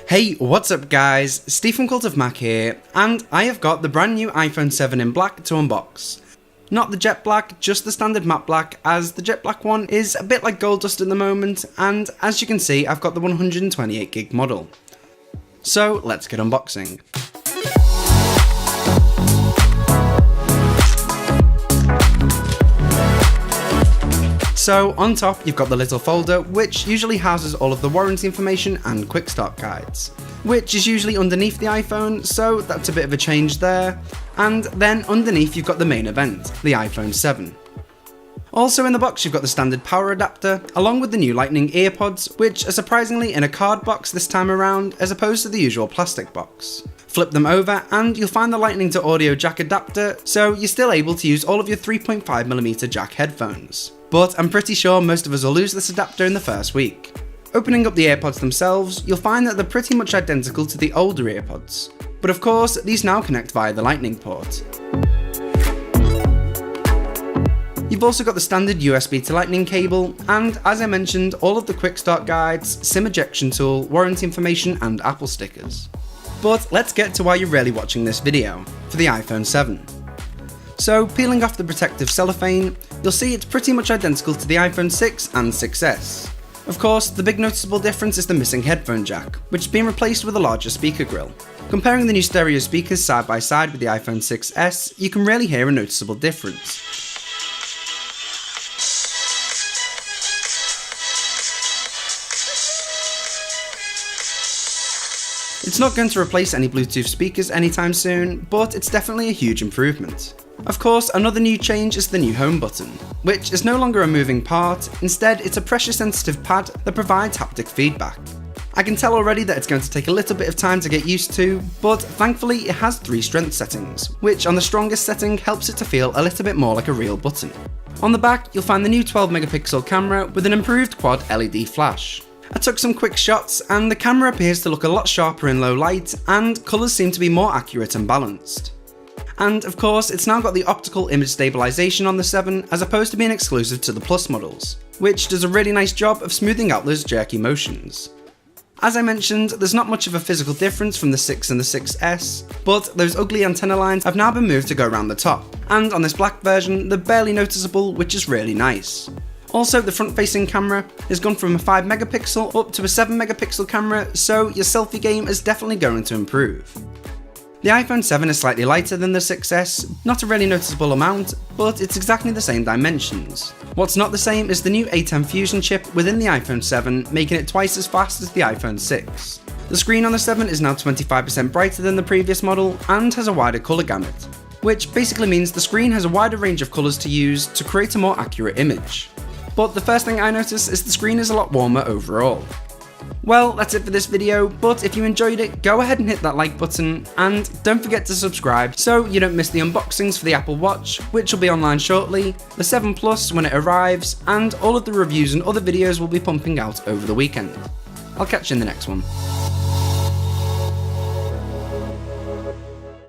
Hey, what's up guys, Steve from Cult of Mac here, and I have got the brand new iPhone 7 in black to unbox. Not the jet black, just the standard matte black, as the jet black one is a bit like gold dust at the moment, and as you can see I've got the 128GB model. So let's get unboxing. So on top you've got the little folder which usually houses all of the warranty information and quick start guides, which is usually underneath the iPhone, so that's a bit of a change there. And then underneath you've got the main event, the iPhone 7. Also in the box you've got the standard power adapter, along with the new Lightning earpods, which are surprisingly in a card box this time around as opposed to the usual plastic box. Flip them over and you'll find the Lightning to audio jack adapter, so you're still able to use all of your 3.5mm jack headphones. But I'm pretty sure most of us will lose this adapter in the first week. Opening up the AirPods themselves, you'll find that they're pretty much identical to the older AirPods. But of course, these now connect via the Lightning port. You've also got the standard USB to Lightning cable, and as I mentioned, all of the quick start guides, SIM ejection tool, warranty information and Apple stickers. But let's get to why you're really watching this video, for the iPhone 7. So peeling off the protective cellophane, you'll see it's pretty much identical to the iPhone 6 and 6S. Of course, the big noticeable difference is the missing headphone jack, which has been replaced with a larger speaker grille. Comparing the new stereo speakers side by side with the iPhone 6S, you can really hear a noticeable difference. It's not going to replace any Bluetooth speakers anytime soon, but it's definitely a huge improvement. Of course, another new change is the new home button, which is no longer a moving part, instead it's a pressure sensitive pad that provides haptic feedback. I can tell already that it's going to take a little bit of time to get used to, but thankfully it has 3 strength settings, which on the strongest setting helps it to feel a little bit more like a real button. On the back, you'll find the new 12MP camera with an improved quad LED flash. I took some quick shots and the camera appears to look a lot sharper in low light and colours seem to be more accurate and balanced. And of course it's now got the optical image stabilisation on the 7 as opposed to being exclusive to the Plus models, which does a really nice job of smoothing out those jerky motions. As I mentioned, there's not much of a physical difference from the 6 and the 6S, but those ugly antenna lines have now been moved to go around the top, and on this black version they're barely noticeable, which is really nice. Also, the front-facing camera has gone from a 5MP up to a 7MP camera, so your selfie game is definitely going to improve. The iPhone 7 is slightly lighter than the 6S, not a really noticeable amount, but it's exactly the same dimensions. What's not the same is the new A10 Fusion chip within the iPhone 7, making it twice as fast as the iPhone 6. The screen on the 7 is now 25% brighter than the previous model and has a wider colour gamut, which basically means the screen has a wider range of colours to use to create a more accurate image. But the first thing I notice is the screen is a lot warmer overall. Well, that's it for this video, but if you enjoyed it, go ahead and hit that like button, and don't forget to subscribe so you don't miss the unboxings for the Apple Watch, which will be online shortly, the 7 Plus when it arrives, and all of the reviews and other videos will be pumping out over the weekend. I'll catch you in the next one.